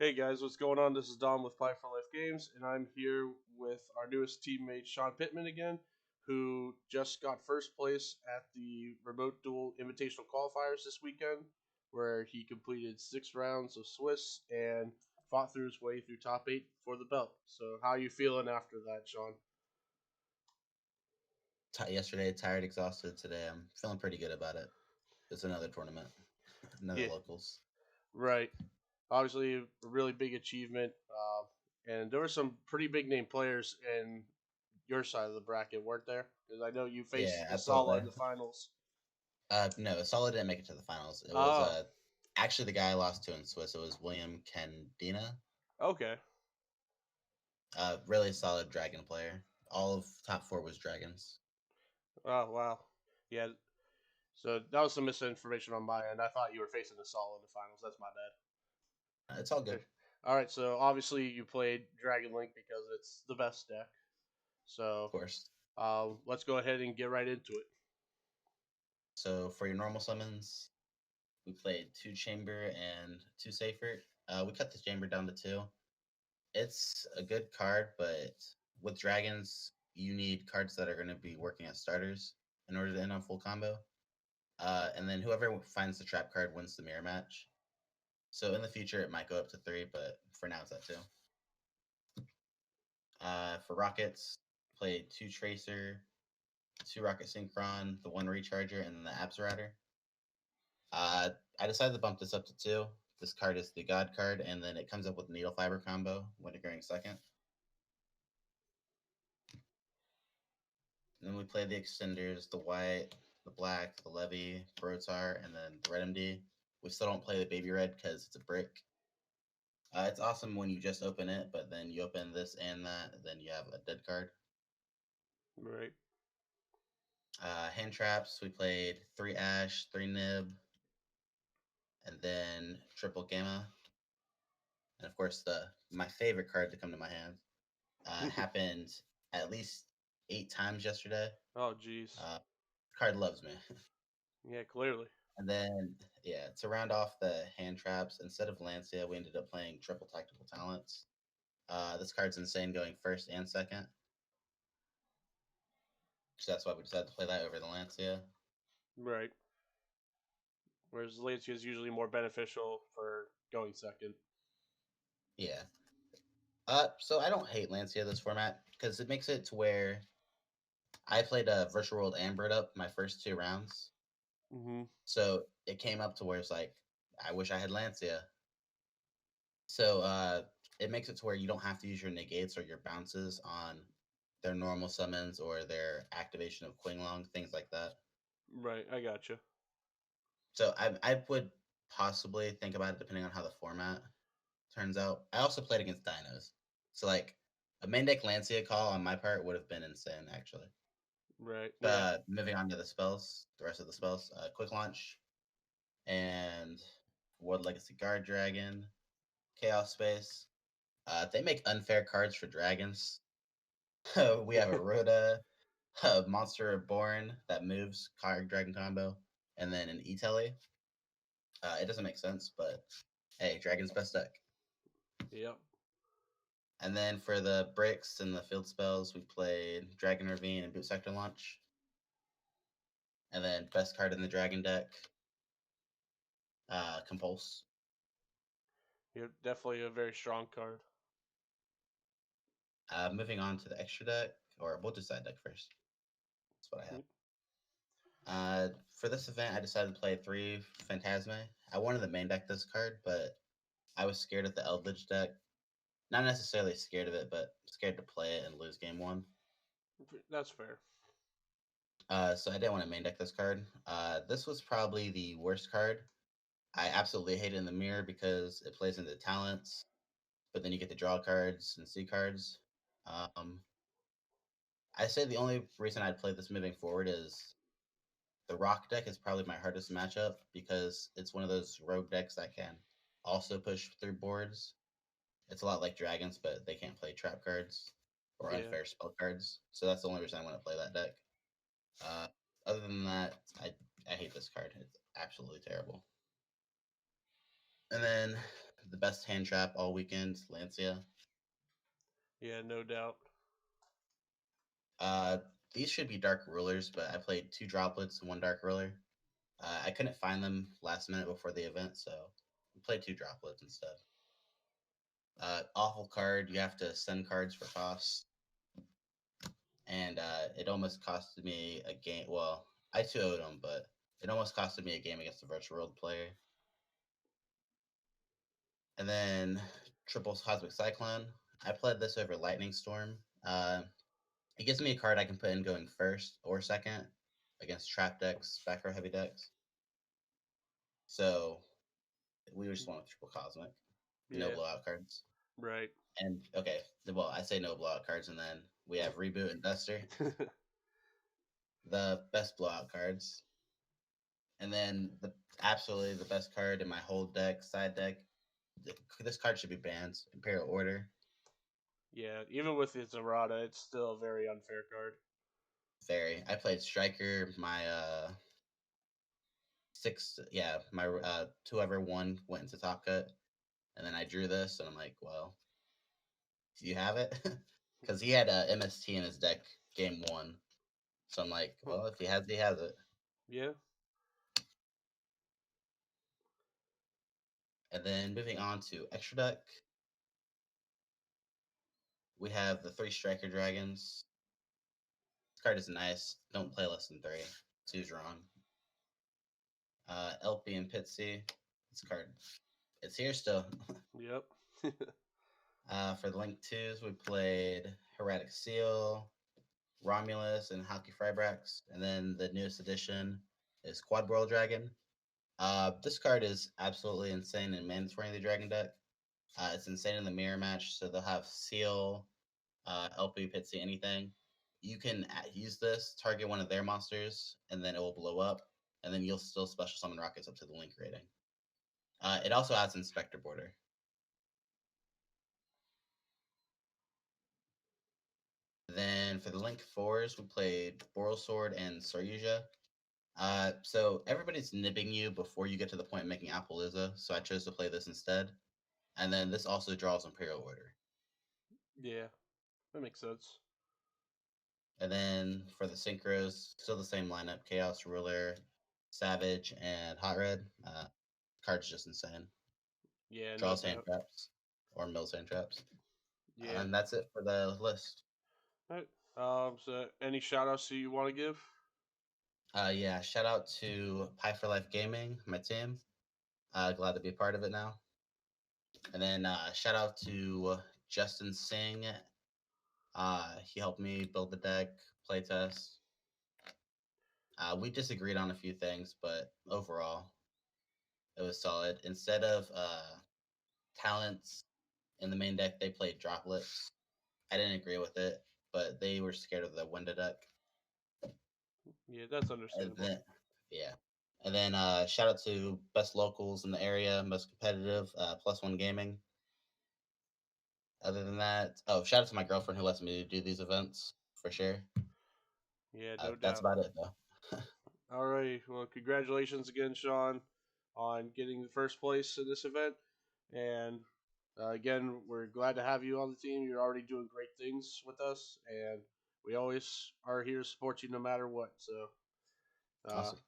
Hey guys, what's going on? This is Dom with Pie for Life Games, and I'm here with our newest teammate, Sean Pittman, again, who just got first place at the Remote Duel Invitational Qualifiers this weekend, where he completed 6 rounds of Swiss and fought through his way through top 8 for the belt. So, how are you feeling after that, Sean? Yesterday, tired, exhausted. Today, I'm feeling pretty good about it. It's another tournament, another Yeah, locals. right. Obviously, a really big achievement, and there were some pretty big name players in your side of the bracket, weren't there? Because I know you Yeah, faced Asala absolutely. in the finals. No, Solid didn't make it to the finals. It was Oh, actually the guy I lost to in Swiss. It was William Kendina. okay. Really solid dragon player. All of top four was dragons. Oh, wow. Yeah, so that was some misinformation on my end. I thought you were facing Asala in the finals. That's my It's all bad. good, Okay. All right, so obviously you played Dragon Link because it's the best deck. of So course. let's go ahead and get right into it. So for your normal summons, we played two chamber and two safer. We cut the chamber down to two. It's a good card, but with dragons, you need cards that are going to be working as starters in order to end on full combo. And then whoever finds the trap card wins the mirror match. So in the future, it might go up to three, but for now, it's at two. For rockets, played two tracer, two rocket synchron, the one recharger, and then the absorator. Uh, I decided to bump this up to two. This card is the god card, and then it comes up with needle fiber combo when occurring second. And then we play the extenders, the white, the black, the levy, Brotar, and then the red MD. We still don't play the baby red because it's a brick. It's awesome when you just open it, but then you open this and that, then you have a dead card. Right. Hand traps, we played three Ash, three Nib, and then triple Gamma. And of course, the my favorite card to come to my hand happened at least 8 times yesterday. Oh, jeez. Uh, Card loves me. Yeah, clearly. And then, yeah, to round off the hand traps, instead of Lancia, we ended up playing triple tactical talents. This card's insane going first and second. So that's why we decided to play that over the Lancia. Right. Whereas Lancia is usually more beneficial for going second. Yeah. So I don't hate Lancia this format because it makes it to where I played a Virtual World Ambered up my first 2 rounds. Mm-hmm. So it came up to where it's like, I wish I had Lancia. So it makes it to where you don't have to use your negates or your bounces on their normal summons or their activation of Qinglong, things like that. Right, I gotcha. So I would possibly think about it depending on how the format turns out. I also played against Dinos. So like a main deck Lancia call on my part would have been insane actually. Right, yeah. Moving on to the spells, the rest of the spells, quick launch and World Legacy Guard Dragon, Chaos Space. They make unfair cards for dragons. We have a Rhoda, a Monster Reborn that moves, card dragon combo, and then an E-Telly. It doesn't make sense, but hey, Dragon's best deck. Yep. And then for the bricks and the field spells, we played Dragon Ravine and Boot Sector Launch. And then best card in the Dragon deck, Compulse. You're definitely a very strong card. Moving on to the extra deck, or we'll do side deck first. That's what I have. For this event, I decided to play three Phantasme. I wanted the main deck this card, but I was scared of the Eldritch deck. Not necessarily scared of it, but scared to play it and lose game one. That's fair. So I didn't want to main deck this card. This was probably the worst card. I absolutely hate it in the mirror because it plays into talents, but then you get to draw cards and see cards. Um, I say the only reason I'd play this moving forward is the rock deck is probably my hardest matchup because it's one of those rogue decks that can also push through boards. It's a lot like dragons, but they can't play trap cards or Yeah. unfair spell cards. So that's the only reason I want to play that deck. Uh, Other than that, I hate this card. It's absolutely terrible. And then the best hand trap all weekend, Lancia. Yeah, no doubt. Uh, these should be dark rulers, but I played 2 droplets and 1 dark ruler. I couldn't find them last minute before the event, so we played 2 droplets instead. Awful card. You have to send cards for costs, and it almost costed me a game. Well, I 2-0'd them, but it almost costed me a game against a virtual world player. And then triple Cosmic Cyclone. I played this over Lightning Storm. It gives me a card I can put in going first or second against trap decks, back row heavy decks. So we just went with triple Cosmic. No Yeah, blowout cards. right. And okay, well, I say no blowout cards, and then we have Reboot and Duster, the best blowout cards. And then absolutely the best card in my whole deck, side deck. This card should be banned. Imperial Order. Yeah, even with its errata, it's still a very unfair card. Very. I played Striker. My my whoever won went into top cut, and then I drew this, and I'm like, well, do you have it? Because he had a MST in his deck game 1, so I'm like, Huh. well, if he has it, he has it. Yeah. And then moving on to extra deck, we have the 3 Striker Dragons. This card is nice. Don't play less than 3. 2's wrong. LP and Pitsy. This card, it's here still. Yep. For the Link 2s, we played Heretic Seal, Romulus, and Halki Frybrax. And then the newest addition is Quad World Dragon. This card is absolutely insane and mandatory in the Dragon deck. It's insane in the mirror match, so they'll have Seal, LP, Pitsy, anything. You can use this, target one of their monsters, and then it will blow up, and then you'll still special summon rockets up to the Link rating. It also adds Inspector Border. Then for the Link 4s, we played Boral Sword and Saryuja. So everybody's nibbing you before you get to the point of making Appaloosa, so I chose to play this instead. And then this also draws Imperial Order. Yeah, that makes sense. And then for the Synchros, still the same lineup: Chaos Ruler, Savage, and Hot Red. Card's just insane. Yeah, no Draws hand doubt. traps or mills hand traps. Yeah. And that's it for the list. All right. So any shout outs you want to give? Yeah, shout out to Pie for Life Gaming, my team. Glad to be a part of it now. And then shout out to Justin Singh. He helped me build the deck, playtest. We disagreed on a few things, but overall, it was solid. Instead of talents in the main deck, they played droplets. I didn't agree with it, but they were scared of the window deck. Yeah, that's And understandable. then, yeah. And then shout out to best locals in the area, most competitive, +1 Gaming. Other than that, shout out to my girlfriend who lets me do these events for sure. Yeah, no That's doubt. about it though. All right. Well, congratulations again, Sean, on getting the first place in this event. And again, we're glad to have you on the team. You're already doing great things with us, and we always are here to support you no matter what. So, uh, Awesome.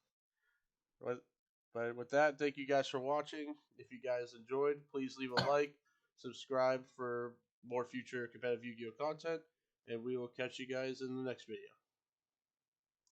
but with that, thank you guys for watching. If you guys enjoyed, please leave a like, subscribe for more future competitive Yu-Gi-Oh content, and we will catch you guys in the next video.